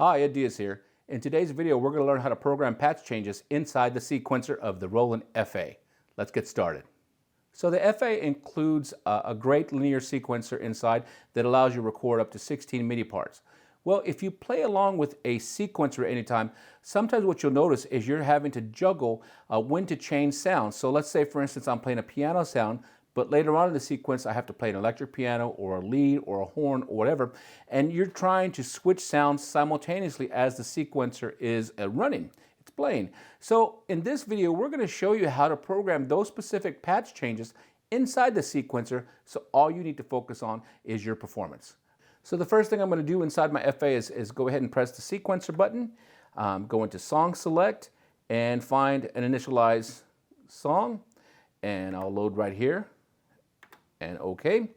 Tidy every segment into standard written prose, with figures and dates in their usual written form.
Hi, Ed Diaz here. In today's video, we're going to learn how to program patch changes inside the sequencer of the Roland FA. Let's get started. So the FA includes a great linear sequencer inside that allows you to record up to 16 MIDI parts. Well, if you play along with a sequencer at any time, sometimes what you'll notice is you're having to juggle when to change sounds. So let's say, for instance, I'm playing a piano sound, but later on in the sequence, I have to play an electric piano or a lead or a horn or whatever, and you're trying to switch sounds simultaneously as the sequencer is running. It's playing. So in this video, we're going to show you how to program those specific patch changes inside the sequencer, so all you need to focus on is your performance. So the first thing I'm going to do inside my FA is go ahead and press the sequencer button, go into Song Select, and find an initialized song, and I'll load right here. And OK.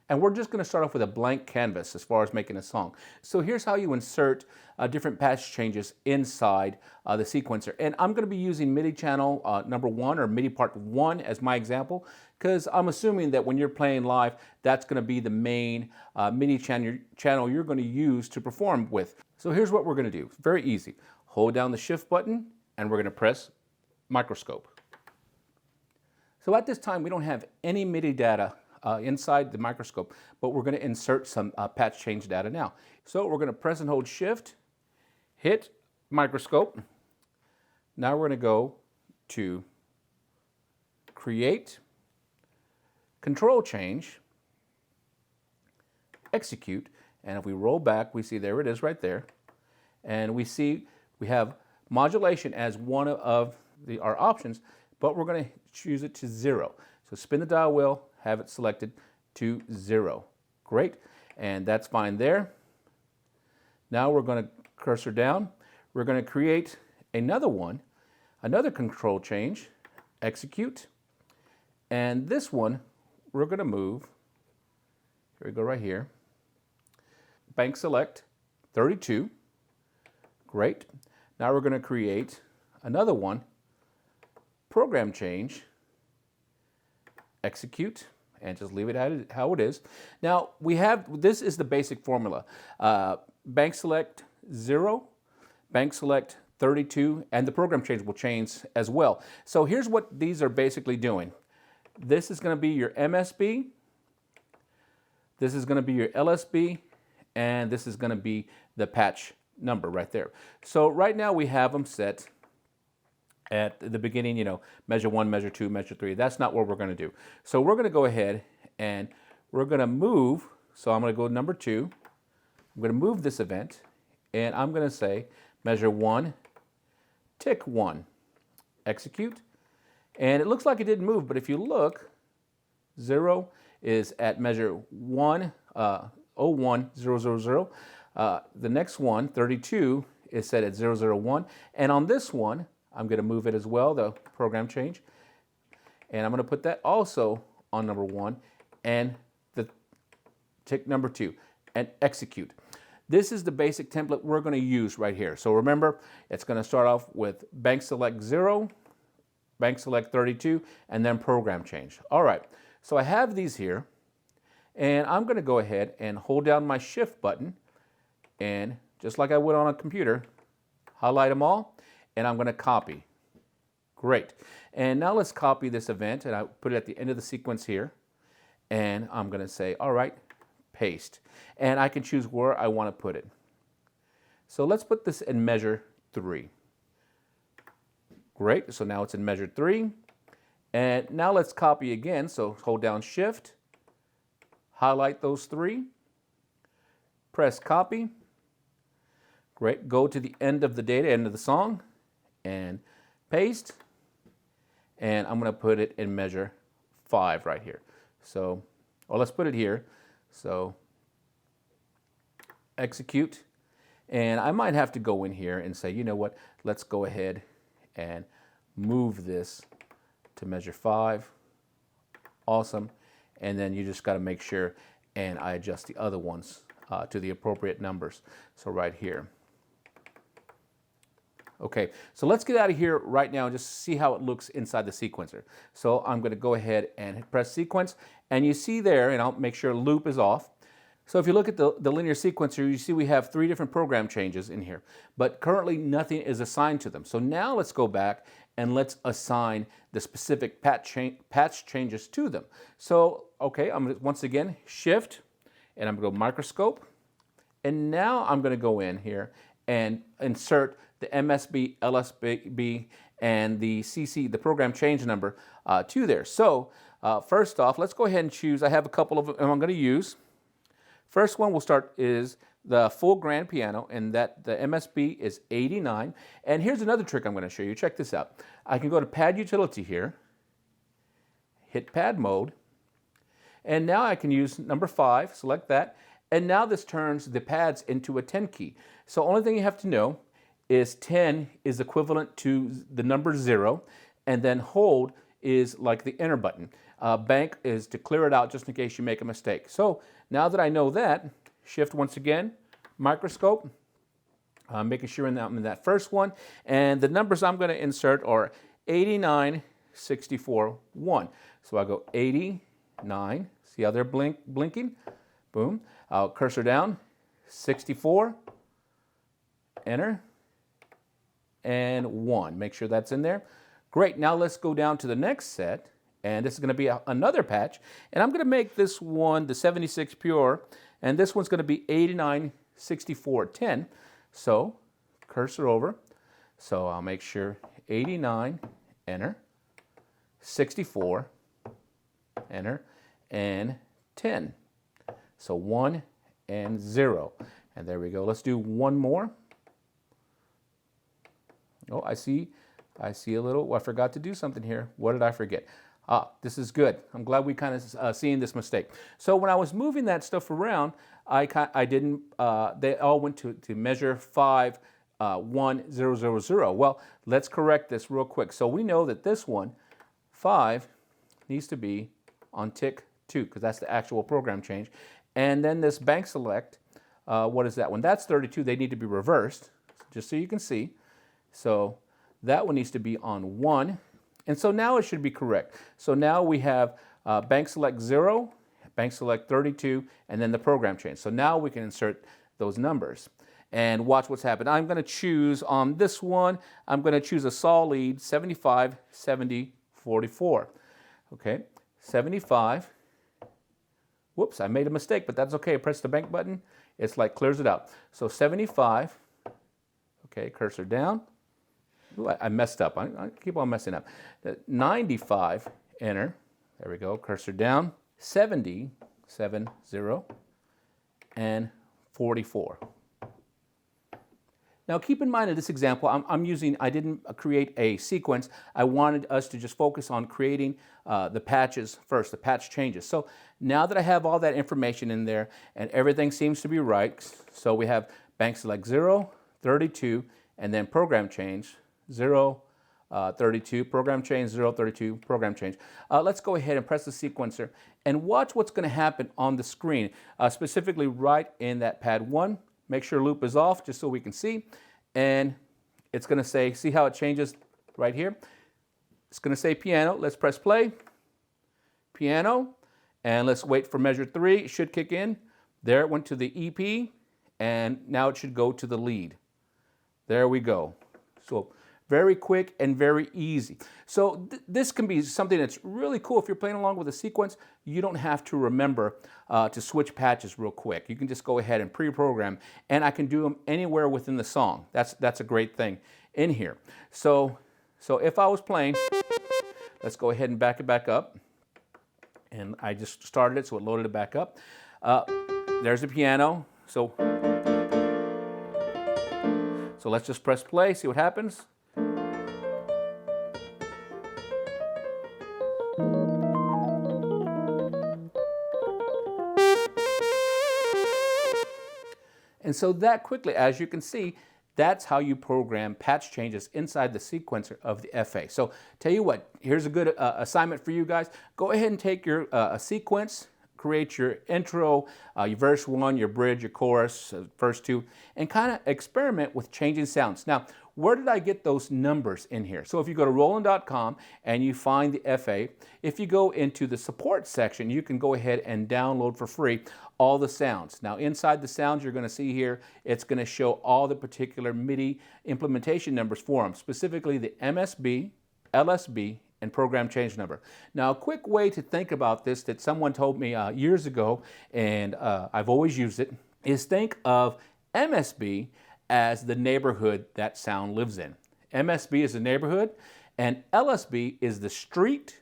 And we're just going to start off with a blank canvas as far as making a song. So here's how you insert different patch changes inside the sequencer. And I'm going to be using MIDI channel number 1 or MIDI part 1 as my example, because I'm assuming that when you're playing live, that's going to be the main MIDI channel you're going to use to perform with. So here's what we're going to do. Very easy. Hold down the Shift button, and we're going to press microscope. So at this time, we don't have any MIDI data inside the microscope, but we're going to insert some patch change data now. So we're going to press and hold Shift, hit microscope. Now we're going to go to Create, Control Change, Execute, and if we roll back, we see there it is right there. And we see we have modulation as one of our options, but we're going to choose it to 0. So spin the dial wheel, have it selected to 0. Great, and that's fine there. Now we're going to cursor down. We're going to create another one, another control change, execute, and this one we're going to move. Here we go right here. Bank select 32. Great. Now we're going to create another one. Program change, execute, and just leave it how it is. Now this is the basic formula. Bank select 0, bank select 32, and the program change will change as well. So here's what these are basically doing. This is going to be your MSB, this is going to be your LSB, and this is going to be the patch number right there. So right now we have them set at the beginning, measure 1, measure 2, measure 3. That's not what we're going to do. So we're going to go ahead and we're going to move. So I'm going to go to number 2. I'm going to move this event, and I'm going to say measure 1, tick 1, execute. And it looks like it didn't move, but if you look, 0 is at measure 1, 01, 000. The next one, 32, is set at 001. And on this one, I'm going to move it as well, the program change. And I'm going to put that also on number 1 and the tick number 2 and execute. This is the basic template we're going to use right here. So remember, it's going to start off with bank select 0, bank select 32, and then program change. All right, so I have these here, and I'm going to go ahead and hold down my Shift button, and just like I would on a computer, highlight them all. And I'm going to copy. Great. And now let's copy this event, and I put it at the end of the sequence here. And I'm going to say, all right, paste. And I can choose where I want to put it. So let's put this in measure 3. Great. So now it's in measure 3. And now let's copy again. So hold down Shift, highlight those 3, press copy. Great. Go to the end of the data, end of the song, and paste, and I'm going to put it in measure 5 right here. So, or let's put it here. So, execute, and I might have to go in here and say, you know what, let's go ahead and move this to measure 5. Awesome. And then you just got to make sure, and I adjust the other ones to the appropriate numbers. So right here. Okay, so let's get out of here right now and just see how it looks inside the sequencer. So I'm going to go ahead and press sequence, and you see there, and I'll make sure loop is off. So if you look at the linear sequencer, you see we have 3 different program changes in here, but currently nothing is assigned to them. So now let's go back and let's assign the specific patch changes to them. So, okay, I'm going to once again shift, and I'm going to go microscope, and now I'm going to go in here and insert the MSB, LSB, and the CC, the program change number, to there. So first off, let's go ahead and choose. I have a couple of them I'm going to use. First one we'll start is the full grand piano, and that the MSB is 89. And here's another trick I'm going to show you. Check this out. I can go to Pad Utility here, hit Pad Mode, and now I can use number 5, select that, and now this turns the pads into a 10 key. So only thing you have to know is 10 is equivalent to the number 0, and then hold is like the enter button. Bank is to clear it out just in case you make a mistake. So now that I know that, shift once again, microscope, making sure I'm in that first one, and the numbers I'm going to insert are 89, 64, 1. So I go 89, see how they're blinking? Boom. I'll cursor down, 64, enter, and 1. Make sure that's in there. Great, now let's go down to the next set, and this is going to be another patch, and I'm going to make this one the 76 pure, and this one's going to be 89, 64, 10. So cursor over, so I'll make sure 89, enter, 64, enter, and 10. So 1 and 0, and there we go. Let's do one more. Oh, I see a little, I forgot to do something here. What did I forget? This is good. I'm glad we kind of seen this mistake. So when I was moving that stuff around, I didn't, they all went to measure 5, 1, 0, 0, 0. Well, let's correct this real quick. So we know that this one, 5, needs to be on tick 2, because that's the actual program change. And then this bank select, what is that one? That's 32. They need to be reversed, just so you can see. So that one needs to be on 1. And so now it should be correct. So now we have bank select 0, bank select 32, and then the program change. So now we can insert those numbers. And watch what's happened. I'm going to choose on this one, I'm going to choose a sol lead 75, 70, 44. Okay, 75. Whoops, I made a mistake, but that's okay. I press the bank button. It's like clears it out. So 75. Okay, cursor down. Ooh, I messed up. I keep on messing up. 95, enter. There we go. Cursor down. 70, 7, 0, and 44. Now keep in mind in this example, I didn't create a sequence. I wanted us to just focus on creating the patches first, the patch changes. So now that I have all that information in there and everything seems to be right, so we have bank select 0, 32, and then program change, 0, 32, program change, 0, 32, program change. Let's go ahead and press the sequencer and watch what's going to happen on the screen, specifically right in that pad 1. Make sure loop is off just so we can see. And it's going to say, see how it changes right here? It's going to say piano. Let's press play. Piano. And let's wait for measure 3. It should kick in. There it went to the EP. And now it should go to the lead. There we go. So very quick and very easy. So this can be something that's really cool. If you're playing along with a sequence, you don't have to remember to switch patches real quick. You can just go ahead and pre-program, and I can do them anywhere within the song. That's a great thing in here. So if I was playing, let's go ahead and back it back up. And I just started it, so it loaded it back up. There's the piano. So let's just press play, see what happens. And so that quickly, as you can see, that's how you program patch changes inside the sequencer of the FA. So tell you what, here's a good assignment for you guys. Go ahead and take your sequence, create your intro, your verse 1, your bridge, your chorus, verse 2, and kind of experiment with changing sounds. Now, where did I get those numbers in here? So if you go to Roland.com and you find the FA, if you go into the support section, you can go ahead and download for free all the sounds. Now inside the sounds you're going to see here, it's going to show all the particular MIDI implementation numbers for them, specifically the MSB, LSB, and program change number. Now a quick way to think about this that someone told me years ago, and I've always used it, is think of MSB as the neighborhood that sound lives in. MSB is the neighborhood, and LSB is the street,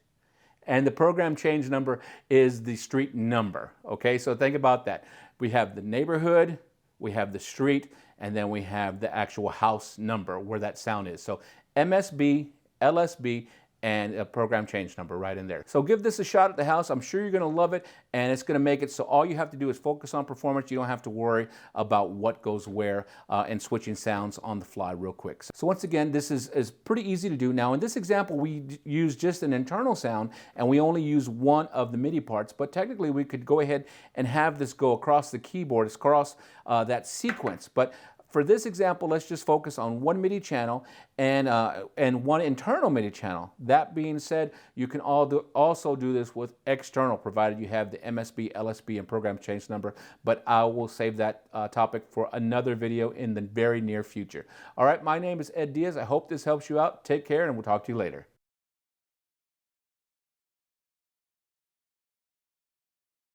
and the program change number is the street number. Okay, so think about that. We have the neighborhood, we have the street, and then we have the actual house number where that sound is. So MSB, LSB, and a program change number right in there. So give this a shot at the house. I'm sure you're going to love it, and it's going to make it so all you have to do is focus on performance. You don't have to worry about what goes where and switching sounds on the fly real quick. So once again, this is pretty easy to do. Now in this example, we use just an internal sound, and we only use one of the MIDI parts, but technically we could go ahead and have this go across the keyboard, across that sequence. But for this example, let's just focus on one MIDI channel and one internal MIDI channel. That being said, you can also do this with external, provided you have the MSB, LSB, and program change number, but I will save that topic for another video in the very near future. All right, my name is Ed Diaz. I hope this helps you out. Take care, and we'll talk to you later.